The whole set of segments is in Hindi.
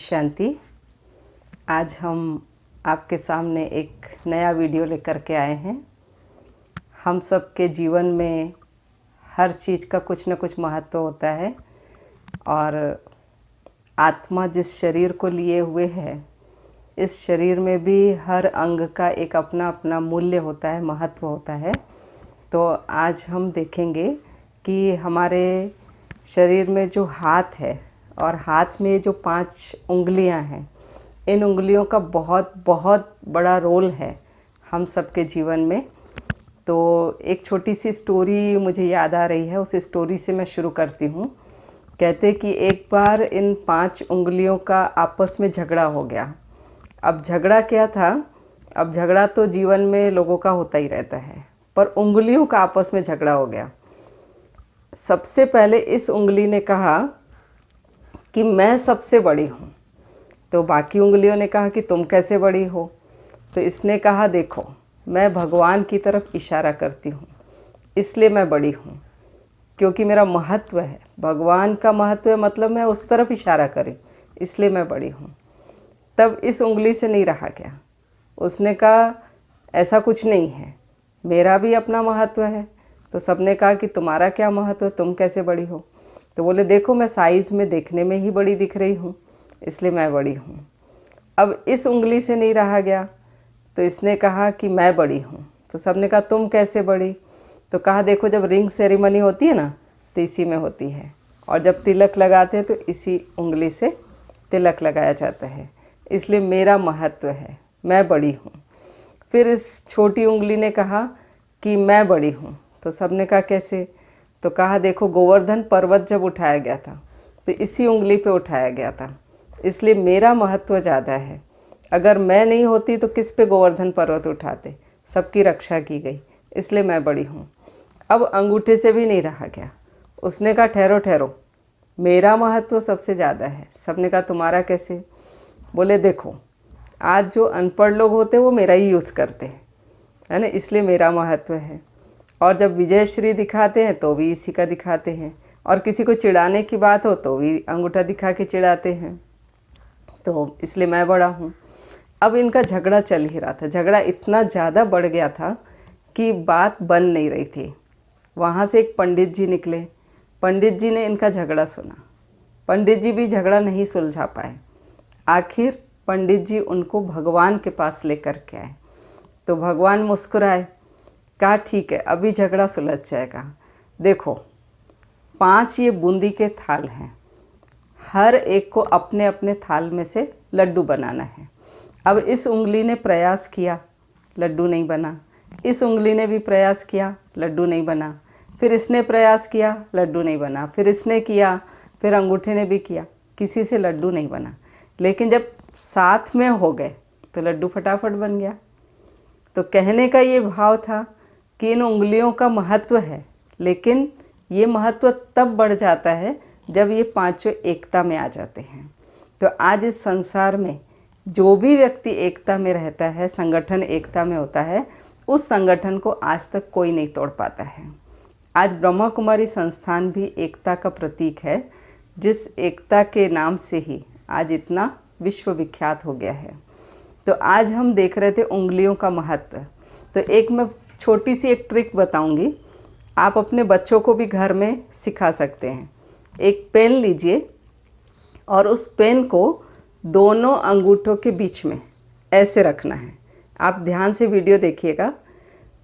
शांति। आज हम आपके सामने एक नया वीडियो लेकर के आए हैं। हम सब के जीवन में हर चीज़ का कुछ न कुछ महत्व होता है और आत्मा जिस शरीर को लिए हुए है, इस शरीर में भी हर अंग का एक अपना अपना मूल्य होता है, महत्व होता है। तो आज हम देखेंगे कि हमारे शरीर में जो हाथ है और हाथ में जो 5 उंगलियां हैं, इन उंगलियों का बहुत बहुत बड़ा रोल है हम सबके जीवन में। तो एक छोटी सी स्टोरी मुझे याद आ रही है, उस स्टोरी से मैं शुरू करती हूँ। कहते कि एक बार इन 5 उंगलियों का आपस में झगड़ा हो गया। अब झगड़ा क्या था? अब झगड़ा तो जीवन में लोगों का होता ही रहता है, पर उंगलियों का आपस में झगड़ा हो गया। सबसे पहले इस उंगली ने कहा कि मैं सबसे बड़ी हूँ, तो बाकी उंगलियों ने कहा कि तुम कैसे बड़ी हो? तो इसने कहा देखो, मैं भगवान की तरफ इशारा करती हूँ, इसलिए मैं बड़ी हूँ, क्योंकि मेरा महत्व है, भगवान का महत्व है, मतलब मैं उस तरफ इशारा करी, इसलिए मैं बड़ी हूँ। तब इस उंगली से नहीं रहा गया। उसने कहा ऐसा कुछ नहीं है, मेरा भी अपना महत्व है। तो सबने कहा कि तुम्हारा क्या महत्व है, तुम कैसे बड़ी हो? तो बोले देखो, मैं साइज़ में देखने में ही बड़ी दिख रही हूँ, इसलिए मैं बड़ी हूँ। अब इस उंगली से नहीं रहा गया, तो इसने कहा कि मैं बड़ी हूँ। तो सबने कहा तुम कैसे बड़ी? तो कहा देखो, जब रिंग सेरेमनी होती है ना, तो इसी में होती है, और जब तिलक लगाते हैं तो इसी उंगली से तिलक लगाया जाता है, इसलिए मेरा महत्व है, मैं बड़ी हूँ। फिर इस छोटी उंगली ने कहा कि मैं बड़ी हूँ। तो सबने कहा कैसे? तो कहा देखो, गोवर्धन पर्वत जब उठाया गया था तो इसी उंगली पे उठाया गया था, इसलिए मेरा महत्व ज़्यादा है। अगर मैं नहीं होती तो किस पे गोवर्धन पर्वत उठाते? सबकी रक्षा की गई, इसलिए मैं बड़ी हूँ। अब अंगूठे से भी नहीं रहा गया। उसने कहा ठहरो ठहरो, मेरा महत्व सबसे ज़्यादा है। सबने कहा तुम्हारा कैसे? बोले देखो, आज जो अनपढ़ लोग होते हैं वो मेरा ही यूज़ करते हैं, है ना, इसलिए मेरा महत्व है। और जब विजय श्री दिखाते हैं तो भी इसी का दिखाते हैं, और किसी को चिढ़ाने की बात हो तो भी अंगूठा दिखा के चिढ़ाते हैं, तो इसलिए मैं बड़ा हूँ। अब इनका झगड़ा चल ही रहा था। झगड़ा इतना ज़्यादा बढ़ गया था कि बात बन नहीं रही थी। वहाँ से एक पंडित जी निकले। पंडित जी ने इनका झगड़ा सुना। पंडित जी भी झगड़ा नहीं सुलझा पाए। आखिर पंडित जी उनको भगवान के पास लेकर के आए। तो भगवान मुस्कुराए, कहा ठीक है, अभी झगड़ा सुलझ जाएगा। देखो, 5 ये बूंदी के थाल हैं, हर एक को अपने अपने थाल में से लड्डू बनाना है। अब इस उंगली ने प्रयास किया, लड्डू नहीं बना। इस उंगली ने भी प्रयास किया, लड्डू नहीं बना। फिर इसने प्रयास किया, लड्डू नहीं बना। फिर इसने किया, फिर अंगूठे ने भी किया, किसी से लड्डू नहीं बना। लेकिन जब साथ में हो गए तो लड्डू फटाफट बन गया। तो कहने का ये भाव था कि इन उंगलियों का महत्व है, लेकिन ये महत्व तब बढ़ जाता है जब ये 5 एकता में आ जाते हैं। तो आज इस संसार में जो भी व्यक्ति एकता में रहता है, संगठन एकता में होता है, उस संगठन को आज तक कोई नहीं तोड़ पाता है। आज ब्रह्मा कुमारी संस्थान भी एकता का प्रतीक है, जिस एकता के नाम से ही आज इतना विश्व विख्यात हो गया है। तो आज हम देख रहे थे उंगलियों का महत्व। तो एक मैं छोटी सी एक ट्रिक बताऊंगी, आप अपने बच्चों को भी घर में सिखा सकते हैं। एक पेन लीजिए और उस पेन को दोनों अंगूठों के बीच में ऐसे रखना है। आप ध्यान से वीडियो देखिएगा,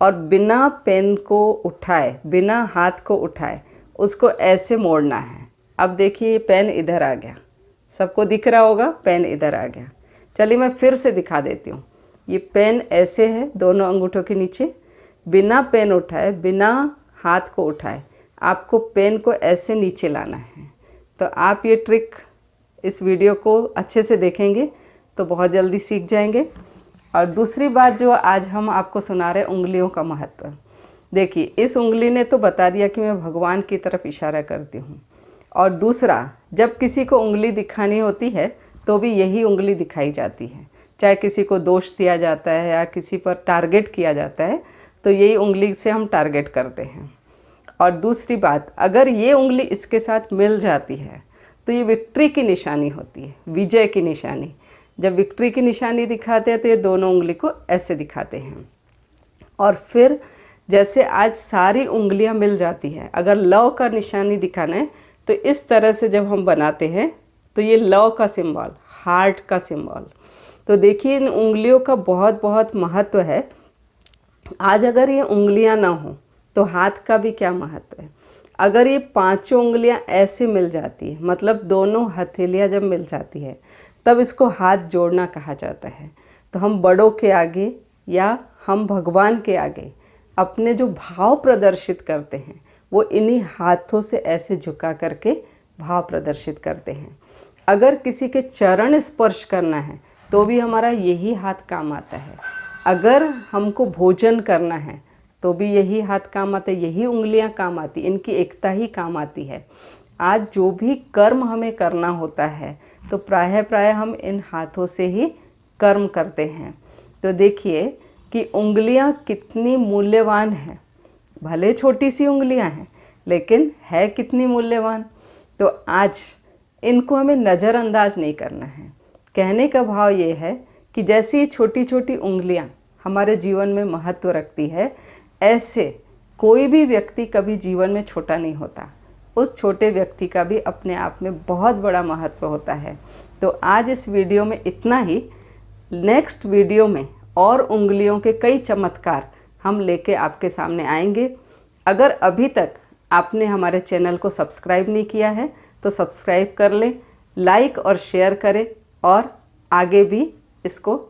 और बिना पेन को उठाए, बिना हाथ को उठाए उसको ऐसे मोड़ना है। अब देखिए, ये पेन इधर आ गया, सबको दिख रहा होगा, पेन इधर आ गया। चलिए मैं फिर से दिखा देती हूँ। ये पेन ऐसे है, दोनों अंगूठों के नीचे, बिना पेन उठाए, बिना हाथ को उठाए आपको पेन को ऐसे नीचे लाना है। तो आप ये ट्रिक इस वीडियो को अच्छे से देखेंगे तो बहुत जल्दी सीख जाएंगे। और दूसरी बात जो आज हम आपको सुना रहे, उंगलियों का महत्व। देखिए, इस उंगली ने तो बता दिया कि मैं भगवान की तरफ इशारा करती हूँ, और दूसरा, जब किसी को उंगली दिखानी होती है तो भी यही उंगली दिखाई जाती है। चाहे किसी को दोष दिया जाता है या किसी पर टारगेट किया जाता है, तो यही उंगली से हम टारगेट करते हैं। और दूसरी बात, अगर ये उंगली इसके साथ मिल जाती है तो ये विक्ट्री की निशानी होती है, विजय की निशानी। जब विक्ट्री की निशानी दिखाते हैं तो ये दोनों उंगली को ऐसे दिखाते हैं। और फिर जैसे आज सारी उंगलियां मिल जाती हैं, अगर लव का निशानी दिखाना है तो इस तरह से जब हम बनाते हैं तो ये लव का सिंबल, हार्ट का सिंबल। तो देखिए इन उंगलियों का बहुत बहुत महत्व है। आज अगर ये उंगलियां ना हो तो हाथ का भी क्या महत्व है। अगर ये पांचों उंगलियां ऐसे मिल जाती है, मतलब दोनों हथेलियां जब मिल जाती है, तब इसको हाथ जोड़ना कहा जाता है। तो हम बड़ों के आगे या हम भगवान के आगे अपने जो भाव प्रदर्शित करते हैं वो इन्हीं हाथों से ऐसे झुका करके भाव प्रदर्शित करते हैं। अगर किसी के चरण स्पर्श करना है तो भी हमारा यही हाथ काम आता है। अगर हमको भोजन करना है तो भी यही हाथ काम आता है, यही उंगलियां काम आती, इनकी एकता ही काम आती है। आज जो भी कर्म हमें करना होता है तो प्रायः हम इन हाथों से ही कर्म करते हैं। तो देखिए कि उंगलियां कितनी मूल्यवान हैं। भले छोटी सी उंगलियां हैं लेकिन है कितनी मूल्यवान। तो आज इनको हमें नज़रअंदाज नहीं करना है। कहने का भाव ये है कि जैसे ये छोटी छोटी उंगलियां हमारे जीवन में महत्व रखती है, ऐसे कोई भी व्यक्ति कभी जीवन में छोटा नहीं होता। उस छोटे व्यक्ति का भी अपने आप में बहुत बड़ा महत्व होता है। तो आज इस वीडियो में इतना ही। नेक्स्ट वीडियो में और उंगलियों के कई चमत्कार हम लेके आपके सामने आएंगे। अगर अभी तक आपने हमारे चैनल को सब्सक्राइब नहीं किया है तो सब्सक्राइब कर लें, लाइक और शेयर करें और आगे भी इसको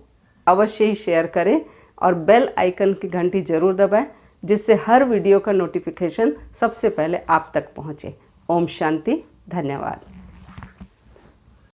अवश्य ही शेयर करें और बेल आइकन की घंटी ज़रूर दबाएं, जिससे हर वीडियो का नोटिफिकेशन सबसे पहले आप तक पहुंचे। ओम शांति, धन्यवाद।